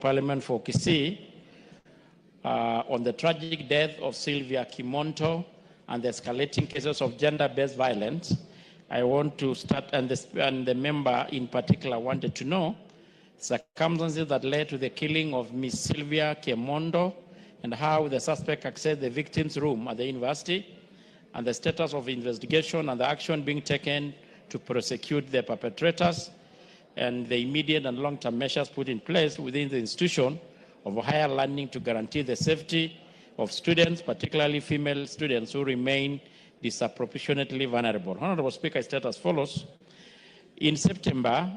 Parliament for Kisii on the tragic death of Sylvia Kimonto and the escalating cases of gender-based violence. I want to start, and the member in particular wanted to know circumstances that led to the killing of Miss Sylvia Kimonto and how the suspect accessed the victim's room at the university, and the status of investigation and the action being taken to prosecute the perpetrators, and the immediate and long-term measures put in place within the institution of higher learning to guarantee the safety of students, particularly female students who remain disproportionately vulnerable. Honorable Speaker, I state as follows. In September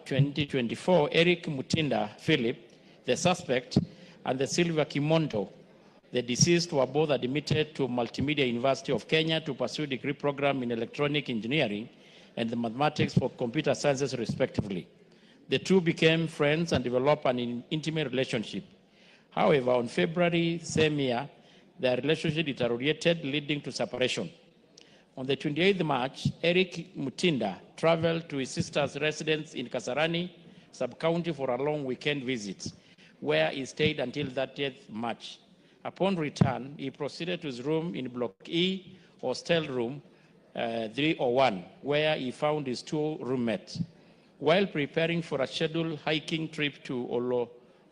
2024, Eric Mutinda Philip, the suspect, and the Sylvia Kimonto, the deceased, were both admitted to Multimedia University of Kenya to pursue a degree program in electronic engineering and the mathematics for computer sciences, respectively. The two became friends and developed an intimate relationship. However, on February same year, their relationship deteriorated, leading to separation. On the 28th March, Eric Mutinda traveled to his sister's residence in Kasarani sub-county for a long weekend visit, where he stayed until 30th March. Upon return, he proceeded to his room in Block E, hostel room 301, where he found his two roommates. While preparing for a scheduled hiking trip to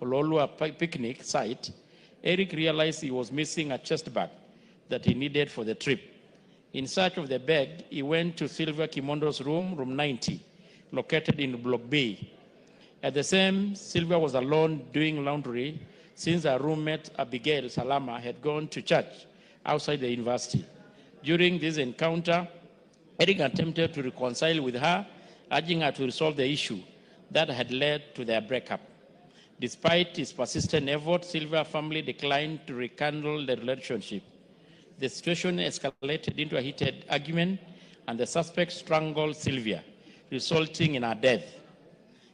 Ololua picnic site, Eric realized he was missing a chest bag that he needed for the trip. In search of the bag, he went to Sylvia Kimonto's room, room 90, located in Block B. At the same, Sylvia was alone doing laundry since her roommate, Abigail Salama, had gone to church outside the university. During this encounter, Eric attempted to reconcile with her, urging her to resolve the issue that had led to their breakup. Despite his persistent efforts, Sylvia's family declined to rekindle the relationship. The situation escalated into a heated argument, and the suspect strangled Sylvia, resulting in her death.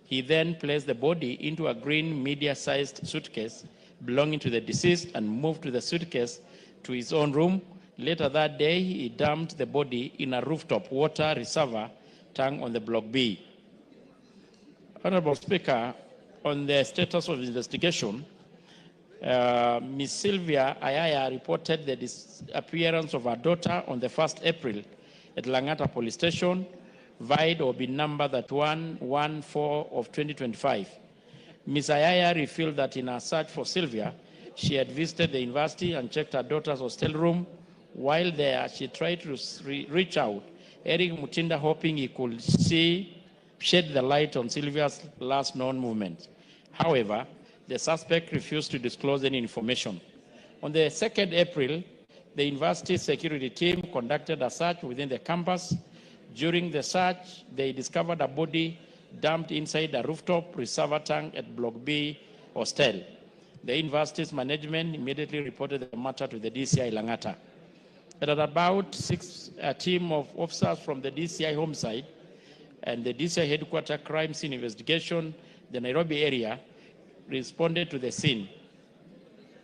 He then placed the body into a green media-sized suitcase belonging to the deceased and moved the suitcase to his own room. Later that day, he dumped the body in a rooftop water reservoir tank on the Block B. Honorable Speaker, on the status of investigation, Ms. Sylvia Ayaya reported the disappearance of her daughter on the 1st April at Langata Police Station, VIDE or bin number 3114 of 2025. Ms. Ayaya revealed that in her search for Sylvia, she had visited the university and checked her daughter's hostel room. While there, she tried to reach out Eric Mutinda, hoping he could shed the light on Sylvia's last known movement. However, the suspect refused to disclose any information. On the 2nd April, the university security team conducted a search within the campus. During the search, they discovered a body dumped inside a rooftop reservoir tank at Block B hostel. The university's management immediately reported the matter to the DCI Langata. At about 6, a team of officers from the DCI homicide and the DCI headquarters crime scene investigation, the Nairobi area, responded to the scene.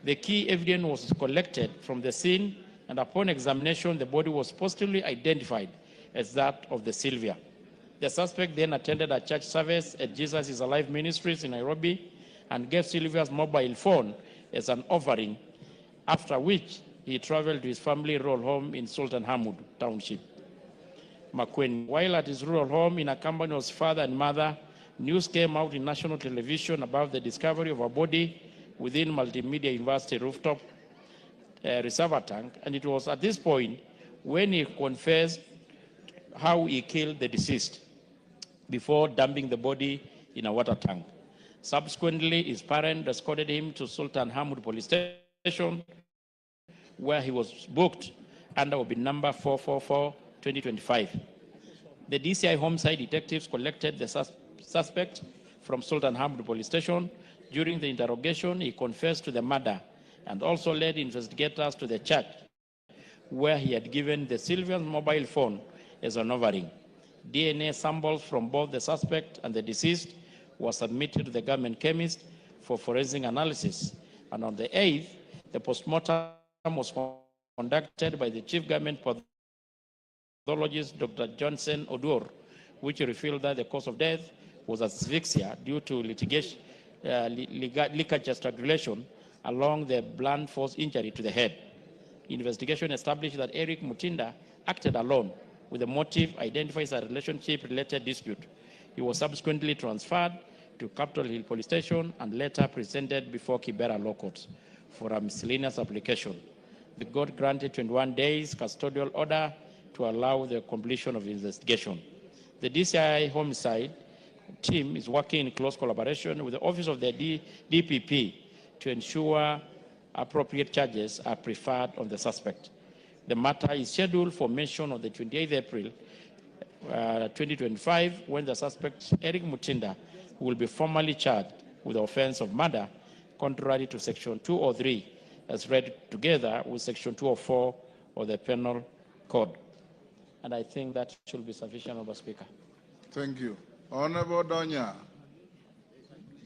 The key evidence was collected from the scene, and upon examination, the body was positively identified as that of the Sylvia. The suspect then attended a church service at Jesus is Alive Ministries in Nairobi and gave Sylvia's mobile phone as an offering, after which he traveled to his family rural home in Sultan Hamud Township, Makueni. While at his rural home in a company of his father and mother, news came out in national television about the discovery of a body within Multimedia University rooftop reservoir tank, and it was at this point when he confessed how he killed the deceased before dumping the body in a water tank. Subsequently, his parents escorted him to Sultan Hamud Police Station, where he was booked under bin number 444, 2025. The DCI homicide detectives collected the suspect from Sultan Hamud Police Station. During the interrogation, he confessed to the murder and also led investigators to the church where he had given the Sylvia's mobile phone as an offering. DNA samples from both the suspect and the deceased were submitted to the government chemist for forensic analysis. And on the 8th, the postmortem was conducted by the chief government pathologist, Dr. Johnson Odur, which revealed that the cause of death was asphyxia due to litigation ligature strangulation along the blunt force injury to the head. Investigation established that Eric Mutinda acted alone with the motive identified as a relationship-related dispute. He was subsequently transferred to Capitol Hill Police Station and later presented before Kibera Law Court for a miscellaneous application. The court granted 21 days custodial order to allow the completion of the investigation. The DCI homicide team is working in close collaboration with the Office of the DPP to ensure appropriate charges are preferred on the suspect. The matter is scheduled for mention on the 28th April 2025, when the suspect, Eric Mutinda, will be formally charged with the offense of murder, contrary to Section 203, as read together with Section 204 of the Penal Code. And I think that should be sufficient, Honorable Speaker. Thank you. Honorable Donya,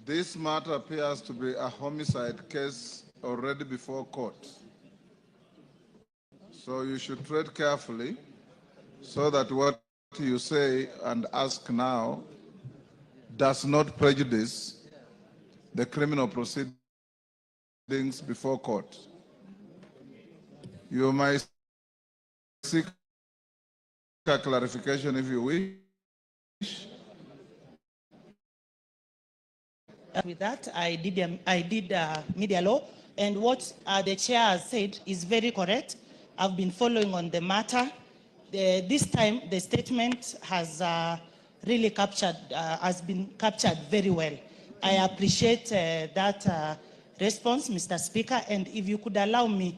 this matter appears to be a homicide case already before court. So you should tread carefully so that what you say and ask now does not prejudice the criminal proceedings before court. You might seek a clarification if you wish. With that, I did media law, and what the chair has said is very correct. I've been following on the matter. This time, the statement has really has been captured very well. I appreciate that response, Mr. Speaker, and if you could allow me,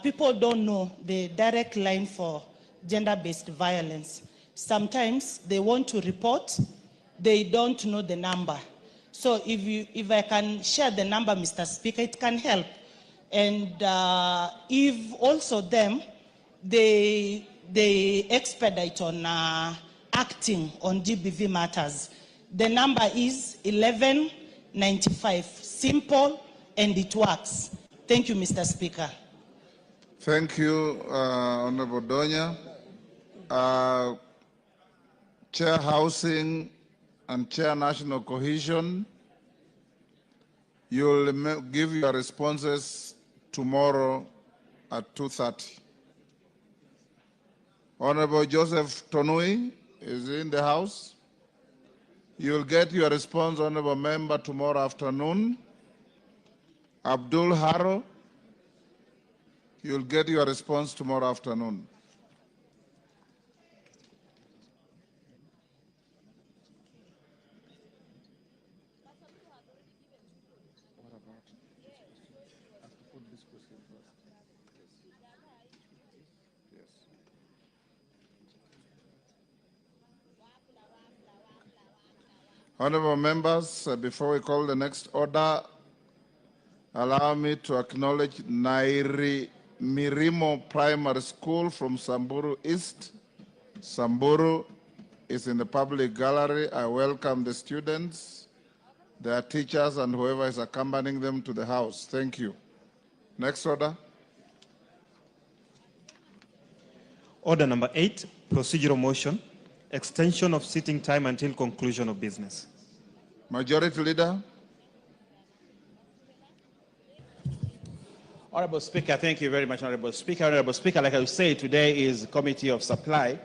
people don't know the direct line for gender-based violence. Sometimes they want to report, they don't know the number. So if I can share the number, Mr. Speaker, it can help. And if also them, they expedite on acting on GBV matters. The number is 1195. Simple, and it works. Thank you, Mr. Speaker. Thank you, Honorable Donya. Chair Housing and Chair National Cohesion, you'll give your responses tomorrow at 2:30. Honorable Joseph Tonui is in the House. You'll get your response, Honorable Member, tomorrow afternoon. Abdul Haro, you'll get your response tomorrow afternoon. Honorable members, before we call the next order, allow me to acknowledge Nairi Mirimo Primary School from Samburu East. Samburu is in the public gallery. I welcome the students, their teachers, and whoever is accompanying them to the house. Thank you. Next order. Order number 8, procedural motion, extension of sitting time until conclusion of business. Majority Leader. Honorable Speaker, thank you very much, Honorable Speaker. Honorable Speaker, like I say, today is Committee of Supply.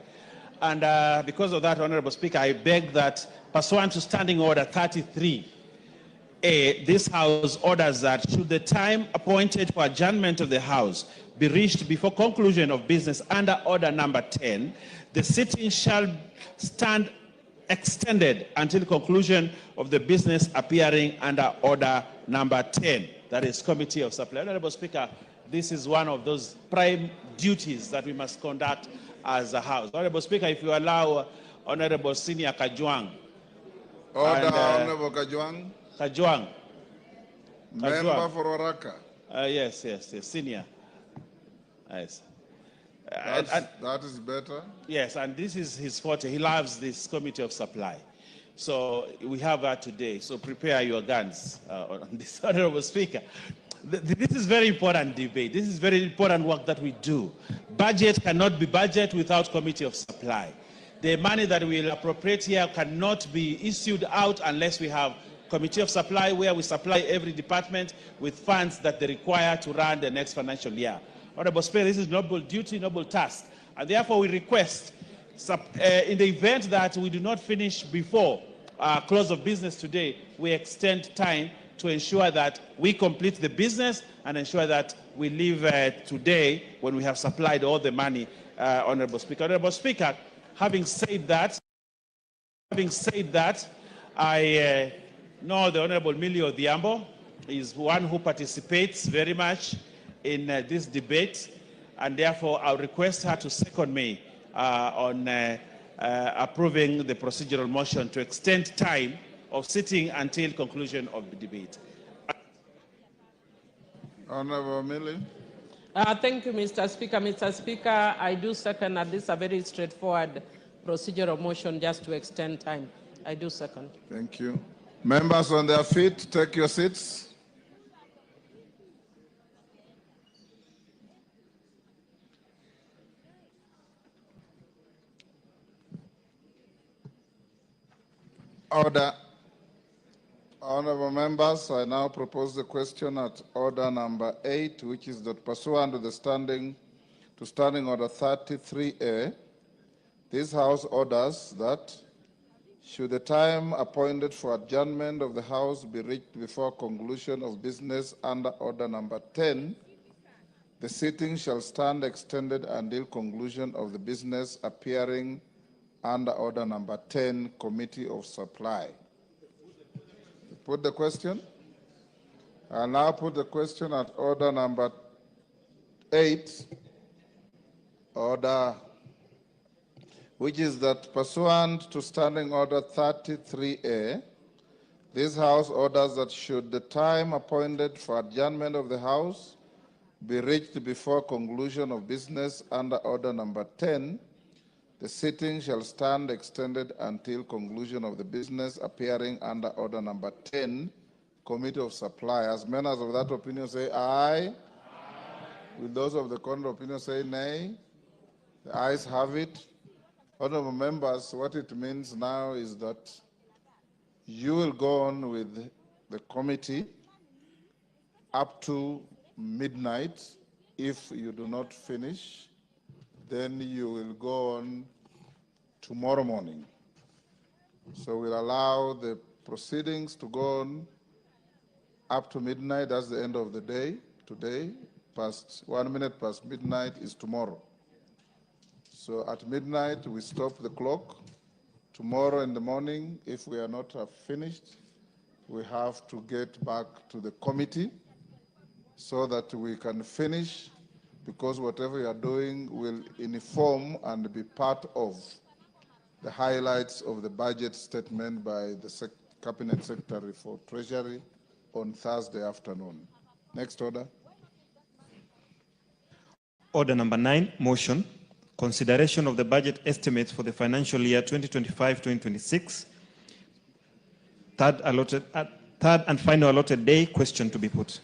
And because of that, Honorable Speaker, I beg that pursuant to Standing Order 33A, this House orders that should the time appointed for adjournment of the House be reached before conclusion of business under Order number 10, the sitting shall stand extended until conclusion of the business appearing under Order number 10. That is Committee of Supply. Honorable Speaker, this is one of those prime duties that we must conduct as a House. Honorable Speaker, if you allow Honorable Senior Ojwang. Order, Honorable Ojwang. Ojwang. Member for Waraka. Yes, Senior. Yes. That is better. Yes, and this is his forte. He loves this Committee of Supply. So we have that today. So prepare your guns on this, Honorable Speaker. This is very important debate. This is very important work that we do. Budget cannot be budget without Committee of Supply. The money that we will appropriate here cannot be issued out unless we have Committee of Supply, where we supply every department with funds that they require to run the next financial year. Honorable Speaker, this is noble duty, noble task, and therefore we request, in the event that we do not finish before close of business today, we extend time to ensure that we complete the business and ensure that we leave today when we have supplied all the money, Honorable Speaker. Honorable Speaker, having said that, I know the Honorable Millie Odhiambo is one who participates very much in this debate, and therefore I'll request her to second me on approving the procedural motion to extend time of sitting until conclusion of the debate. Honorable Millie. Thank you, Mr. Speaker. Mr. Speaker, I do second that this is a very straightforward procedural motion just to extend time. I do second. Thank you. Members on their feet, take your seats. Order. Honorable members, I now propose the question at order number 8, which is that pursuant to the Standing Order 33A, this House orders that should the time appointed for adjournment of the House be reached before conclusion of business under order number 10, the sitting shall stand extended until conclusion of the business appearing under order number 10, Committee of Supply. Put the question. I now put the question at order number 8, order, which is that pursuant to Standing Order 33A, this House orders that should the time appointed for adjournment of the House be reached before conclusion of business under order number 10, the sitting shall stand extended until conclusion of the business appearing under order number 10, Committee of Supply. As members of that opinion say aye. Will those of the contrary opinion say nay? The ayes have it. Honorable members, what it means now is that you will go on with the committee up to midnight. If you do not finish, then you will go on tomorrow morning. So we'll allow the proceedings to go on up to midnight. That's the end of the day. Today, 1 minute past midnight is tomorrow. So at midnight, we stop the clock. Tomorrow in the morning, if we are not finished, we have to get back to the committee so that we can finish, because whatever you are doing will inform and be part of the highlights of the budget statement by the Cabinet Secretary for Treasury on Thursday afternoon. Next order. Order number 9, motion. Consideration of the budget estimates for the financial year 2025-2026. Third and final allotted day, question to be put.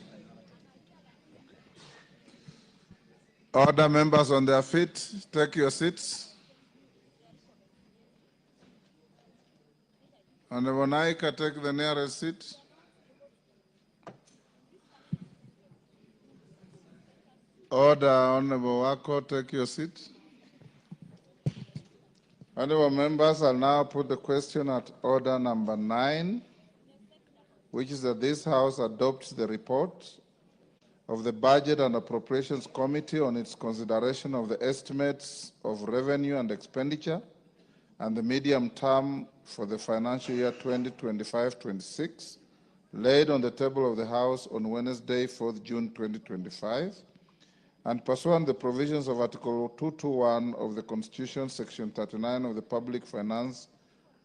Order, members on their feet, take your seats. Honorable Naika, take the nearest seat. Order, Honorable Wako, take your seat. Honorable members, I'll now put the question at order number 9, which is that this House adopts the report of the Budget and Appropriations Committee on its consideration of the estimates of revenue and expenditure and the medium term for the financial year 2025-26, laid on the table of the House on Wednesday, 4th June 2025, and pursuant to the provisions of Article 221 of the Constitution, Section 39 of the Public Finance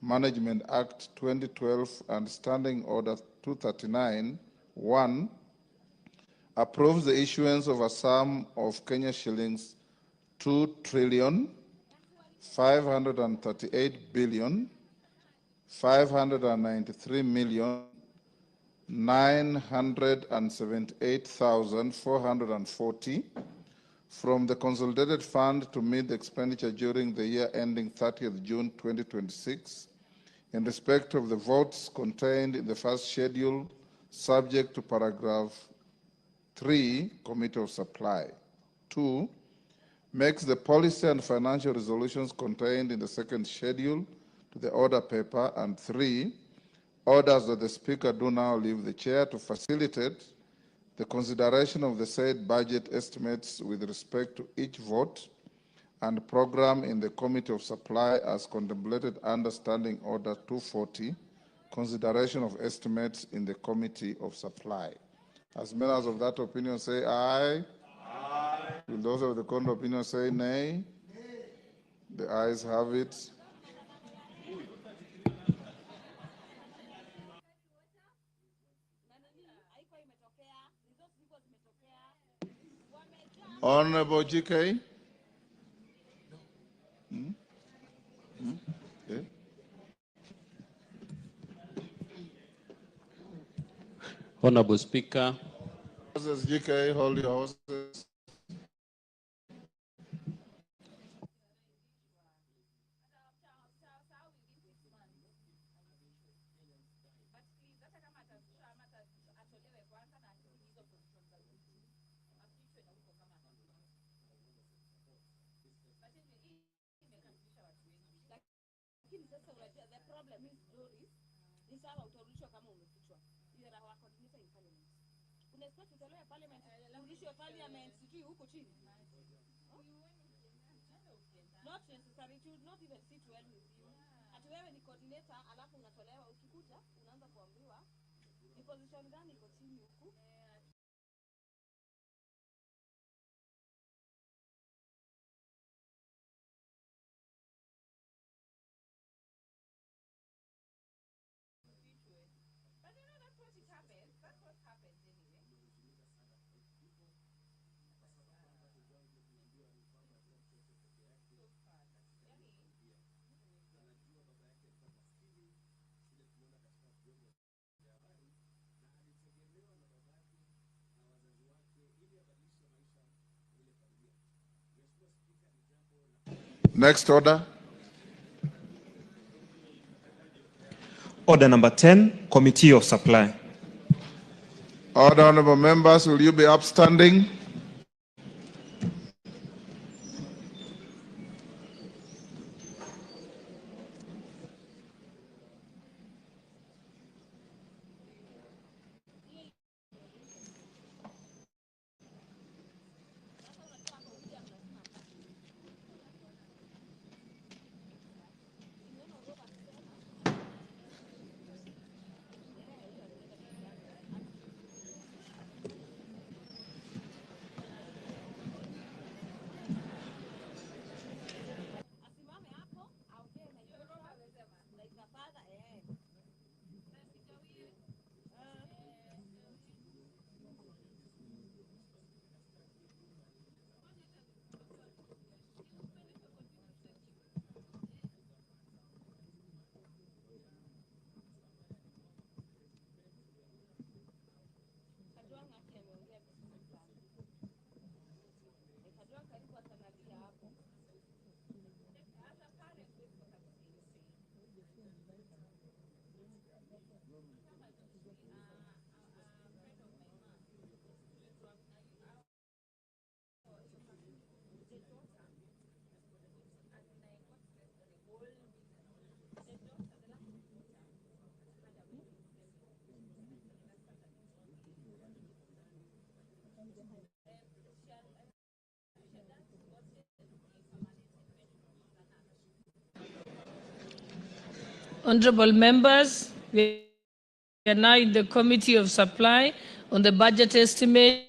Management Act 2012 and Standing Order 239-1, approves the issuance of a sum of Kenya shillings 2,538,593,978,440 from the Consolidated Fund to meet the expenditure during the year ending 30th June 2026 in respect of the votes contained in the first schedule, subject to paragraph 3, Committee of Supply. 2, makes the policy and financial resolutions contained in the second schedule to the order paper. And 3, orders that the Speaker do now leave the chair to facilitate the consideration of the said budget estimates with respect to each vote and program in the Committee of Supply as contemplated under Standing Order 240, consideration of estimates in the Committee of Supply. As members of that opinion say aye. Aye. Will those of the contrary opinion say nay? Nay. The ayes have it. Honorable GK. Okay. Honorable Speaker. Horses, GK, hold your horses. Not necessary, to not even sit well with you. Ati wewe ni coordinator alafu unatolewa ukikuja unaanza kuambiwa ni position gani iko chini huku. But you know that's what it happens. That's what happens anyway. Next order. Order number 10, Committee of Supply. Order, honorable members, will you be upstanding? Honorable members, we are now in the Committee of Supply on the budget estimates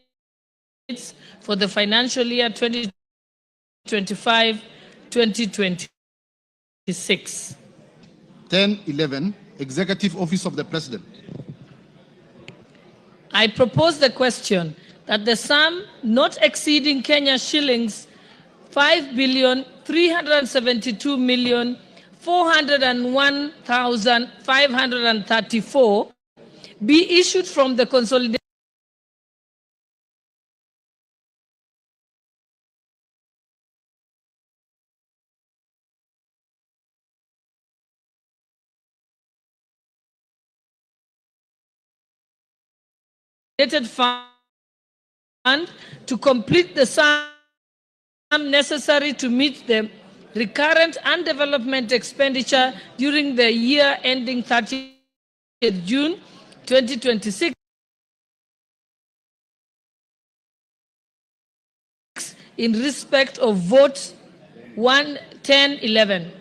for the financial year 2025-2026. 1011, Executive Office of the President. I propose the question that the sum not exceeding Kenya shillings 5,372,401,534 be issued from the consolidated fund to complete the sum necessary to meet the recurrent and development expenditure during the year ending 30th June 2026 in respect of vote 11011.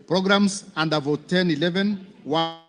Programs under vote 1011, 1.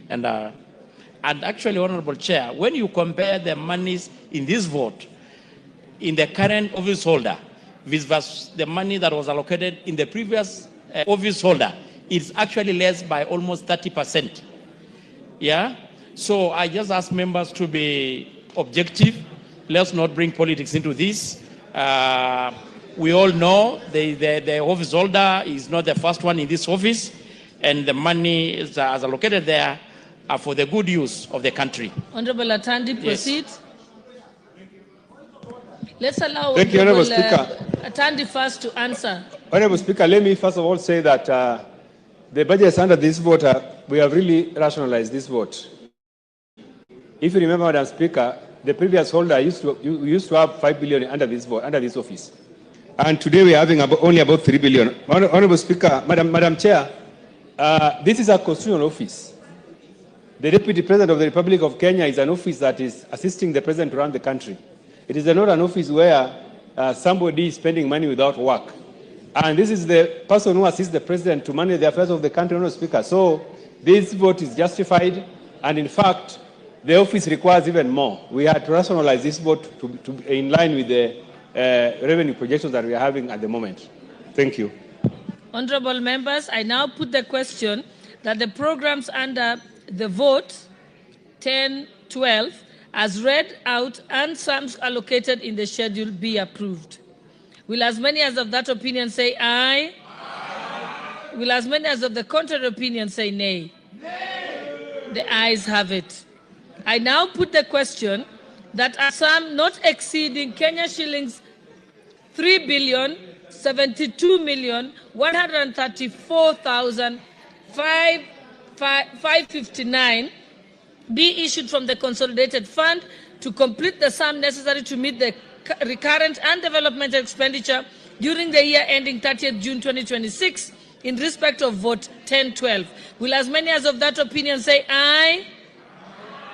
And And actually, Honorable Chair, when you compare the monies in this vote, in the current office holder, versus the money that was allocated in the previous office holder, it's actually less by almost 30%. Yeah? So I just ask members to be objective. Let's not bring politics into this. We all know the office holder is not the first one in this office, and the money is allocated there for the good use of the country. Honorable Atandi, proceed. Yes. Let's allow Thank you, Honorable Speaker. Atandi first to answer. Honorable Speaker, let me first of all say that the budgets under this vote, we have really rationalized this vote. If you remember, Madam Speaker, the previous holder used to have 5 billion under this vote, under this office. And today we are having only about 3 billion. Honorable Speaker, Madam Chair, this is a constitutional office. The Deputy President of the Republic of Kenya is an office that is assisting the President to run the country. It is not an office where somebody is spending money without work. And this is the person who assists the President to manage the affairs of the country, Honorable Speaker. So this vote is justified, and in fact, the office requires even more. We had to rationalize this vote to in line with the revenue projections that we are having at the moment. Thank you. Honorable members, I now put the question that the programs under the vote 10-12 as read out and sums allocated in the schedule be approved. Will as many as of that opinion say aye? Aye. Will as many as of the contrary opinion say nay? Nay. The ayes have it. I now put the question that a sum not exceeding Kenya shillings 3,72,134,559 be issued from the consolidated fund to complete the sum necessary to meet the recurrent and development expenditure during the year ending 30th June 2026 in respect of vote 10-12. Will as many as of that opinion say aye?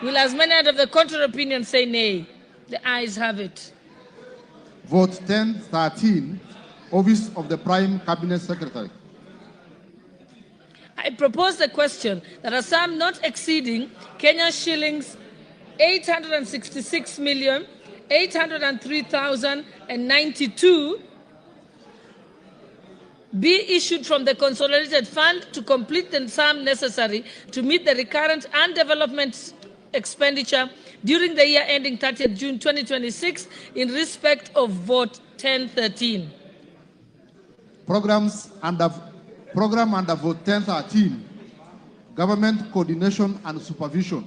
Will as many as of the contrary opinion say nay? The ayes have it. Vote 10-13, Office of the Prime Cabinet Secretary. I propose the question that a sum not exceeding Kenya shillings 866,803,092 be issued from the consolidated fund to complete the sum necessary to meet the recurrent and development expenditure during the year ending 30th June 2026 in respect of vote 10-13. Program under vote 10-13, Government Coordination and Supervision.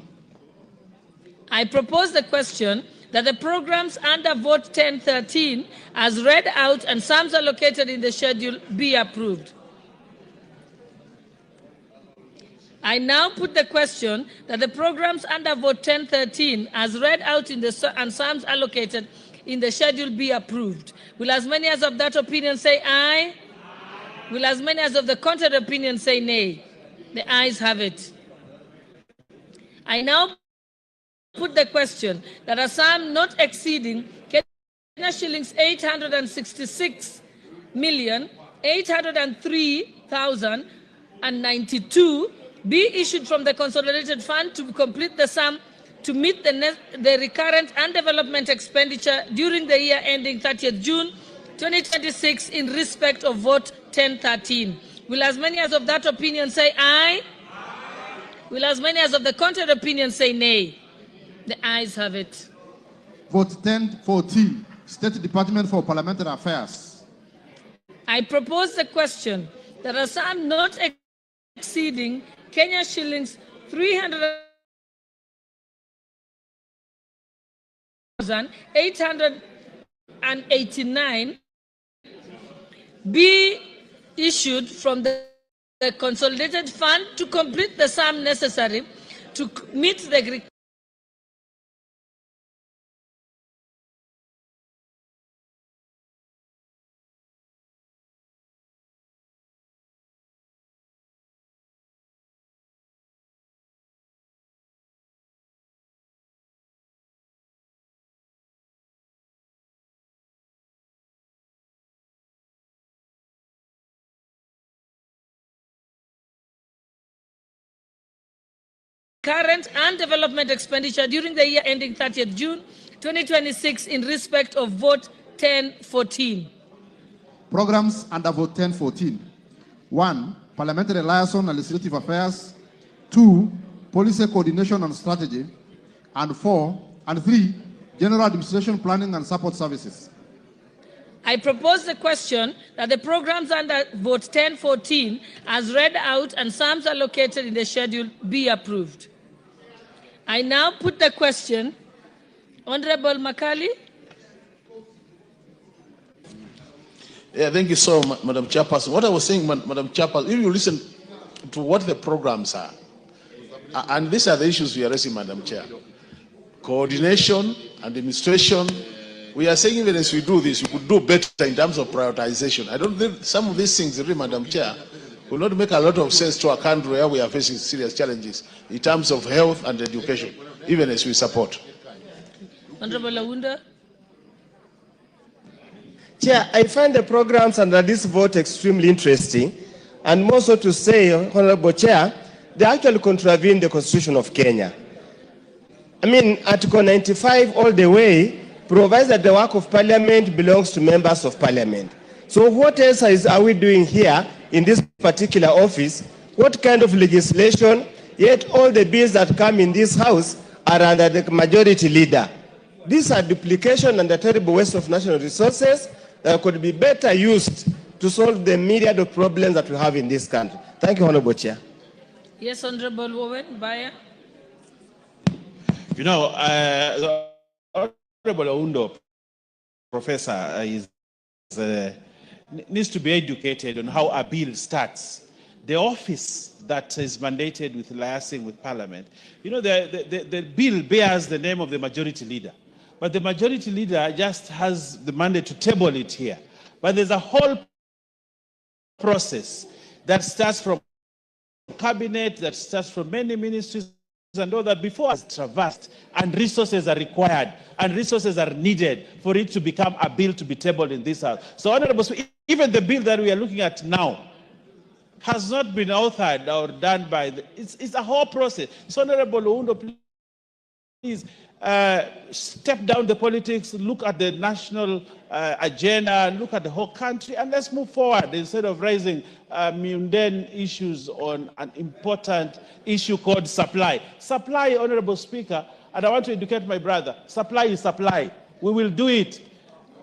I propose the question that the programs under vote 10-13 as read out and sums allocated in the schedule be approved. I now put the question that the programs under vote 10-13 as read out in the and sums allocated in the schedule be approved. Will as many as of that opinion say aye? Aye. Will as many as of the contrary opinion say nay? The ayes have it. I now put the question that a sum not exceeding Kenya shillings 866,803,092 be issued from the consolidated fund to complete the sum to meet the recurrent and development expenditure during the year ending 30th June 2026 in respect of vote 10-13. Will as many as of that opinion say aye? Aye. Will as many as of the contrary opinion say nay? The ayes have it. Vote 10-14, State Department for Parliamentary Affairs. I propose the question that a sum not exceeding Kenya shillings 300,889 be issued from the consolidated fund to complete the sum necessary to meet the current and development expenditure during the year ending 30th June 2026 in respect of vote 1014. Programs under vote 1014. 1. Parliamentary liaison and legislative affairs. 2. Policy coordination and strategy. And 3. General administration planning and support services. I propose the question that the programs under vote 1014 as read out and sums allocated in the schedule be approved. I now put the question. Honorable Makali. Yeah, thank you so much, Madam Chairperson. What I was saying, Madam Chairperson, if you listen to what the programs are, and these are the issues we are raising, Madam Chair. Coordination, administration. We are saying even as we do this, we could do better in terms of prioritization. I don't think some of these things, really, Madam Chair, will not make a lot of sense to a country where we are facing serious challenges in terms of health and education, even as we support. Honorable Lawunda. Chair, I find the programs under this vote extremely interesting, and more so to say, Honorable Chair, they actually contravene the Constitution of Kenya. I mean, Article 95 all the way provides that the work of Parliament belongs to members of Parliament. So what else are we doing here in this particular office? What kind of legislation? Yet all the bills that come in this house are under the majority leader. These are duplication and a terrible waste of national resources that could be better used to solve the myriad of problems that we have in this country. Thank you, Honorable Chair. Yes, Honorable Wowen Baya. You know, Honorable Oundo, Professor, needs to be educated on how a bill starts. The office that is mandated with liaising with Parliament, you know, the bill bears the name of the majority leader. But the majority leader just has the mandate to table it here. But there's a whole process that starts from cabinet, that starts from many ministries and all that before it's traversed, and resources are required and resources are needed for it to become a bill to be tabled in this house. So, Honorable Speaker, even the bill that we are looking at now has not been authored or done by it's a whole process. So, Honorable Oundo, please step down the politics, look at the national agenda, look at the whole country, and let's move forward instead of raising mundane issues on an important issue called supply. Supply, Honorable Speaker, and I want to educate my brother, supply is supply. We will do it.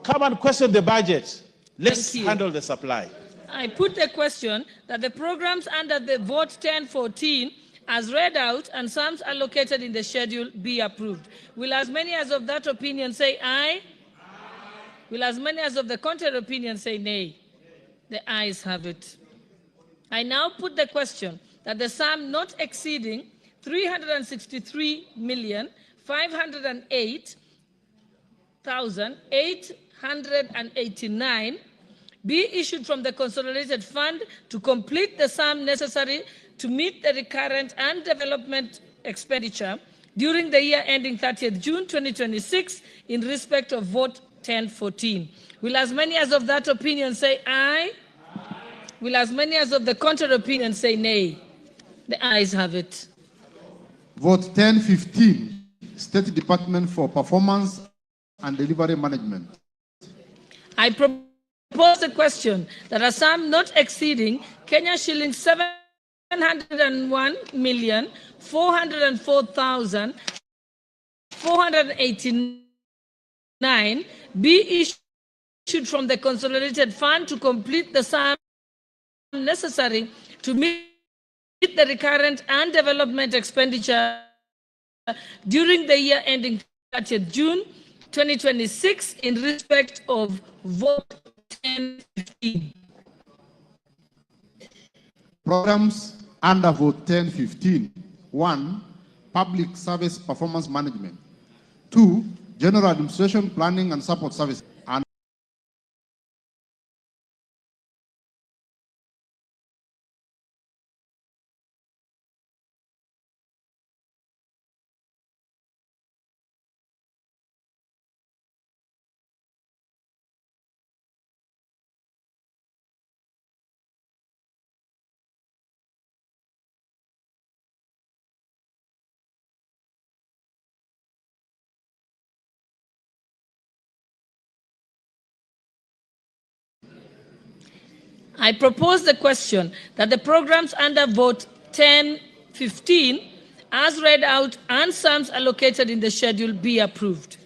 Come and question the budget. Let's handle the supply. I put the question that the programs under the vote 1014 as read out and sums allocated in the schedule be approved. Will as many as of that opinion say aye? Will as many as of the contrary opinion say nay? The ayes have it. I now put the question that the sum not exceeding 363,508,889 be issued from the consolidated fund to complete the sum necessary to meet the recurrent and development expenditure during the year ending 30th June 2026 in respect of vote 1014. Will as many as of that opinion say aye? Will as many as of the contrary opinion say nay? The ayes have it. Vote 1015, State Department for Performance and Delivery Management. I propose the question that a sum not exceeding Kenya shillings 701,404,489 be issued from the consolidated fund to complete the sum necessary to meet the recurrent and development expenditure during the year ending 30th June 2026 in respect of vote 1015. Programs under vote 1015. 1. Public Service Performance Management. 2. General Administration Planning and Support Services. I propose the question that the programs under vote 1015 as read out and sums allocated in the schedule be approved.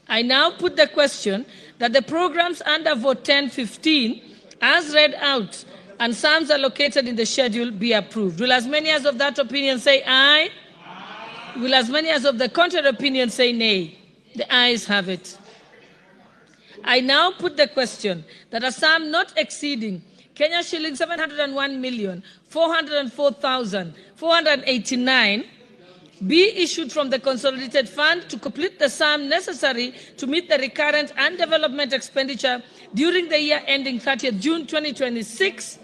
I now put the question that the programs under vote 1015 as read out and sums allocated in the schedule be approved. Will as many as of that opinion say aye? Aye. Will as many as of the contrary opinion say nay? The ayes have it. I now put the question that a sum not exceeding Kenya shilling 701,404,489 be issued from the consolidated fund to complete the sum necessary to meet the recurrent and development expenditure during the year ending 30th June 2026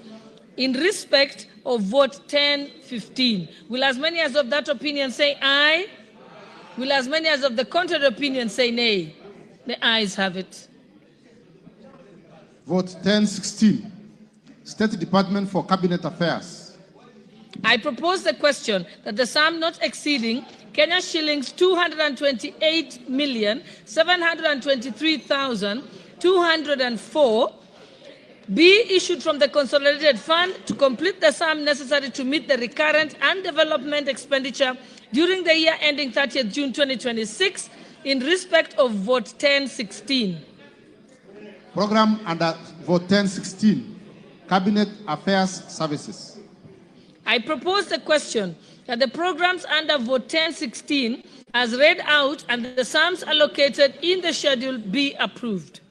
in respect of vote 1015. Will as many as of that opinion say aye? Will as many as of the contrary opinion say nay? The ayes have it. Vote 1016, State Department for Cabinet Affairs. I propose the question that the sum not exceeding Kenya shillings 228,723,204 be issued from the consolidated fund to complete the sum necessary to meet the recurrent and development expenditure during the year ending 30th June 2026 in respect of vote 1016. Program under vote 1016, Cabinet Affairs Services. I propose the question that the programs under vote 1016 as read out and the sums allocated in the schedule be approved.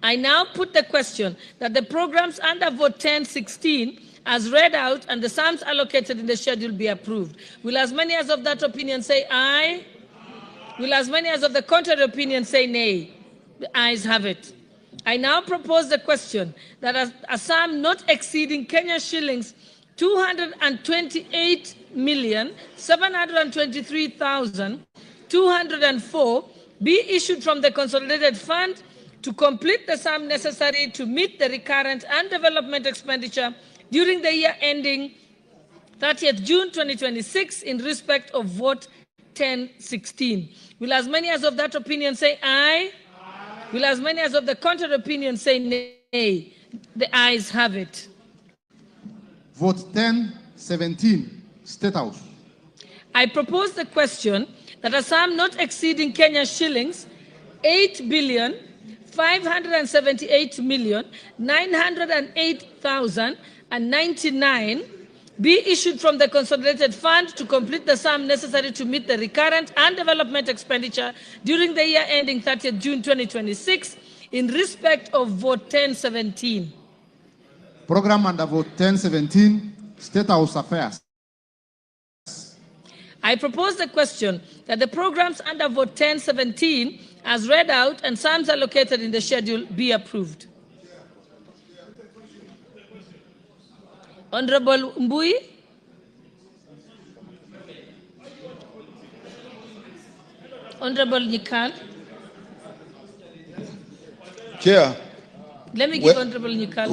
I now put the question that the programs under vote 1016 as read out and the sums allocated in the schedule be approved. Will as many as of that opinion say aye? Will as many as of the contrary opinion say nay? The ayes have it. I now propose the question that a sum not exceeding Kenya shillings 228,723,204 be issued from the consolidated fund to complete the sum necessary to meet the recurrent and development expenditure during the year ending 30th June 2026 in respect of vote 1016. Will as many as of that opinion say aye? Will as many as of the contrary opinion say nay? The ayes have it. Vote 1017, State House. I propose the question that a sum not exceeding Kenya shillings 8,578,908,099 be issued from the consolidated fund to complete the sum necessary to meet the recurrent and development expenditure during the year ending 30th June 2026 in respect of vote 1017. Program under vote 1017, State House Affairs. I propose the question that the programs under vote 1017 as read out and sums allocated in the schedule be approved. Honorable Mbui. Honorable Nyikal. Chair. Let me give Honorable Nyikal.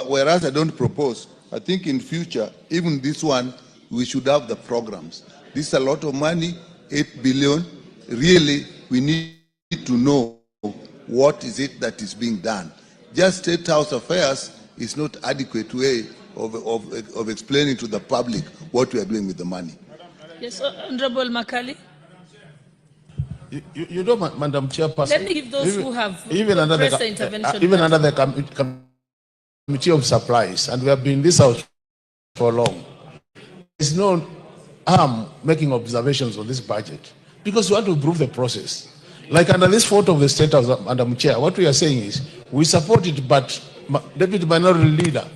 Whereas I don't propose, I think in future, even this one, we should have the programs. This is a lot of money, 8 billion. Really, we need to know what is it that is being done. Just State House Affairs is not adequate way of explaining to the public what we are doing with the money. Yes, Honorable Makali. You know, Madam Chairperson. Let me give those who have even under the intervention. Even under the Committee of Supplies, and we have been in this house for long. There's no harm making observations on this budget because we want to improve the process. Like under this photo of the State House, Madam Chair, what we are saying is we support it, but Deputy Minority Leader,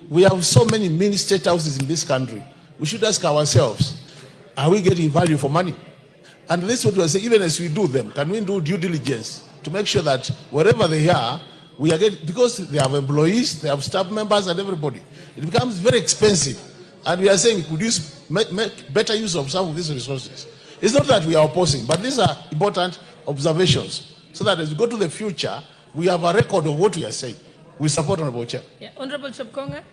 we have so many mini state houses in this country. We should ask ourselves, are we getting value for money? And this is what we are saying, even as we do them, can we do due diligence to make sure that wherever they are, we are getting, because they have employees, they have staff members and everybody. It becomes very expensive. And we are saying, could you make better use of some of these resources? It's not that we are opposing, but these are important observations so that as we go to the future, we have a record of what we are saying. We support Honorable Chair. Yeah. Honorable Chepkonga.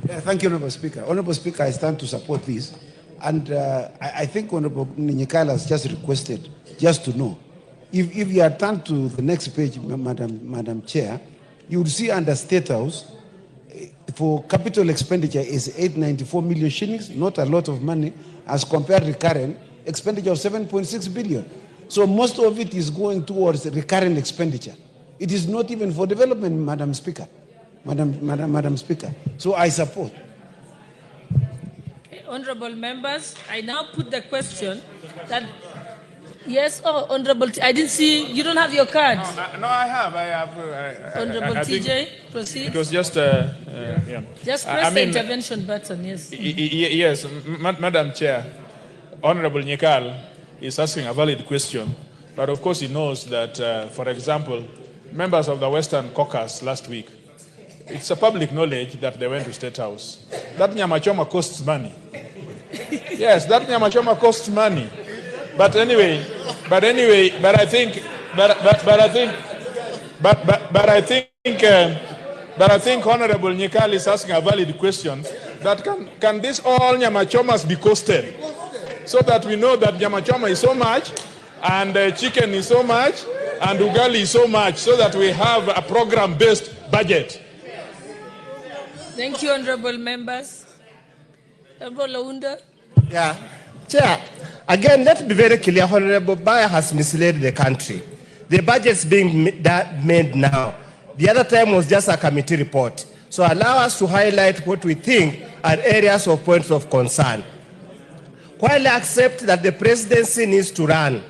Yeah, thank you, Honorable Speaker. Honorable Speaker, I stand to support this. And I think Honorable Nyikala has just requested just to know. If you are turned to the next page, Madam Chair, you would see under State House, for capital expenditure is 894 million shillings, not a lot of money, as compared to recurrent expenditure of 7.6 billion. So most of it is going towards recurrent expenditure. It is not even for development, Madam Speaker. Madam Speaker. So I support. Okay, honorable members, I now put the question that, yes, oh, Honorable, I didn't see, you don't have your card. No, I have. Honorable TJ, proceed. It was just, yeah. Just press the intervention button, yes. Yes, Madam Chair, Honorable Nyekal is asking a valid question, but of course he knows that, for example, members of the Western Caucus last week, it's a public knowledge that they went to State House. That nyamachoma costs money. Yes, that nyamachoma costs money. But I think Honorable Nyekal is asking a valid question that can this all nyamachomas be costed so that we know that nyamachoma is so much and chicken is so much and ugali is so much so that we have a program-based budget. Thank you, honorable members. Honorable Launda. Yeah. Chair, again, let's be very clear. Honorable Bayer has misled the country. The budget's being made now. The other time was just a committee report. So allow us to highlight what we think are areas of points of concern. While I accept that the presidency needs to run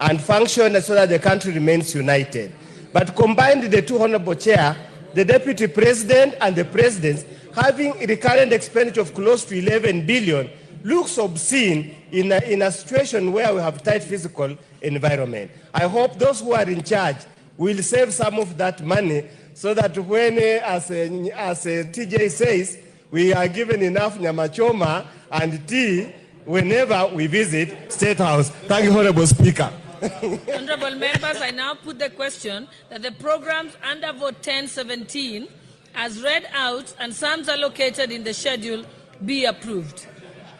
and function so that the country remains united, but combined the two, Honorable Chair, the Deputy President and the President having recurrent expenditure of close to 11 billion looks obscene in a situation where we have tight physical environment. I hope those who are in charge will save some of that money so that when, as TJ says, we are given enough nyamachoma and tea whenever we visit State House. Thank you, Honorable Speaker. Honorable members, I now put the question that the programs under Vote 1017, as read out and sums allocated in the schedule, be approved.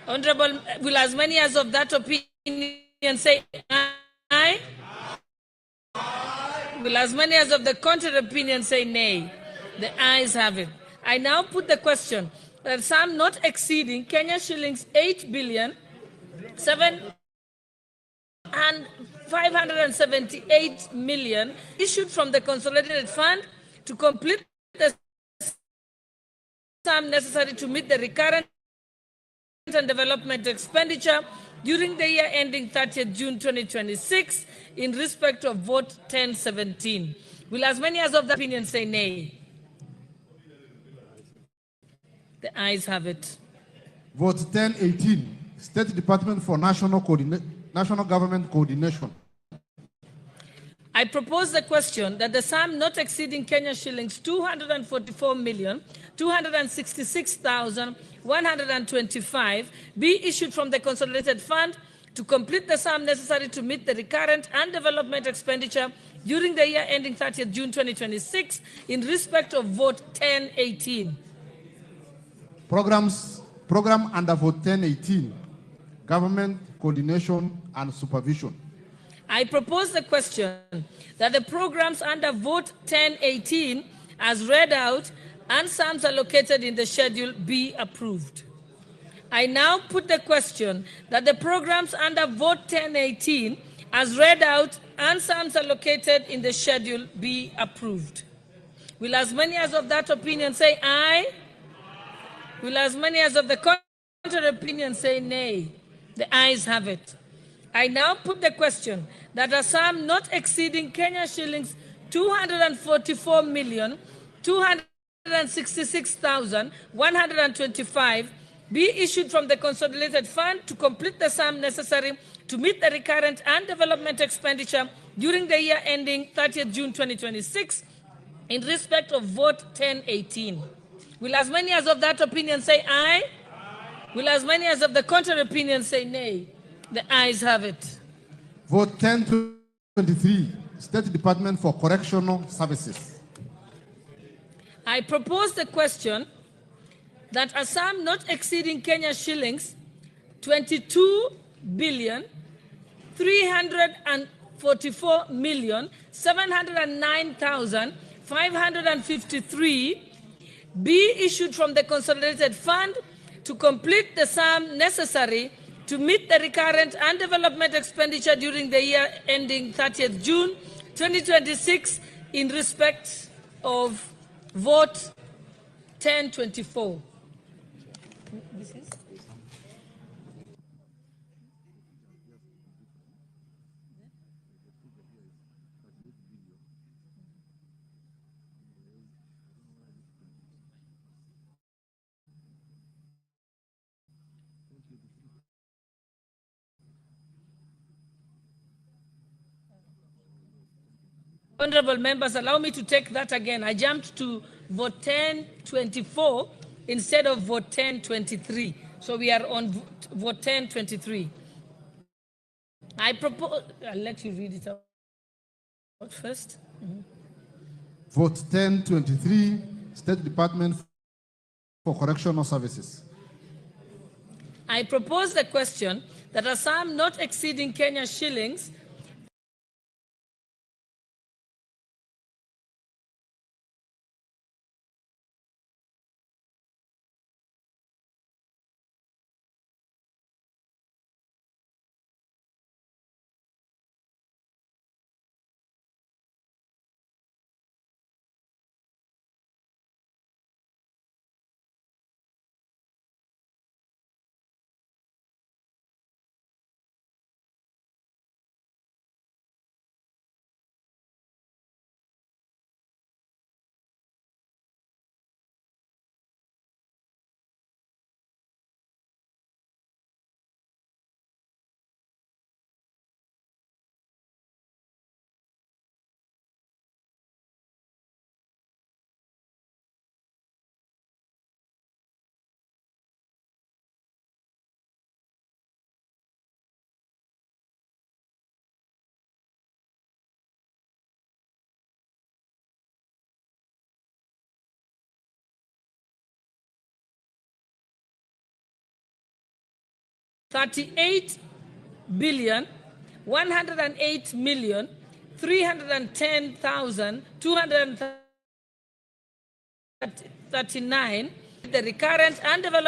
Honorable, will as many as of that opinion say aye? Will as many as of the contrary opinion say nay? The ayes have it. I now put the question that sum not exceeding Kenya shillings 8,578 million issued from the consolidated fund to complete the sum necessary to meet the recurrent and development expenditure during the year ending 30th June 2026 in respect of Vote 1017. Will as many as of the opinion say nay? The ayes have it. Vote 1018, State Department for National Government Coordination. I propose the question that the sum not exceeding Kenya shillings 244,266,125 be issued from the consolidated fund to complete the sum necessary to meet the recurrent and development expenditure during the year ending 30th June 2026 in respect of Vote 1018. Program under Vote 1018, Government Coordination and Supervision. I propose the question that the programs under Vote 1018 as read out and sums allocated in the schedule be approved. I now put the question that the programs under Vote 1018 as read out and sums allocated in the schedule be approved. Will as many as of that opinion say aye? Will as many as of the contrary opinion say nay? The ayes have it. I now put the question that a sum not exceeding Kenya shillings 244,266,125 be issued from the consolidated fund to complete the sum necessary to meet the recurrent and development expenditure during the year ending 30th June 2026 in respect of Vote 1018. Will as many as of that opinion say aye? Will as many as of the contrary opinion say nay? The ayes have it. Vote 1023, State Department for Correctional Services. I propose the question that a sum not exceeding Kenya shillings 22,344,709,5 553 be issued from the consolidated fund to complete the sum necessary to meet the recurrent and development expenditure during the year ending 30th June 2026 in respect of vote 1024. This is? Honorable members, allow me to take that again. I jumped to vote 1024 instead of vote 1023. So we are on vote 1023. I propose, I'll let you read it out first. Vote 1023, State Department for Correctional Services. I propose the question that a sum not exceeding Kenya shillings $38,108,310,239, the recurrent and development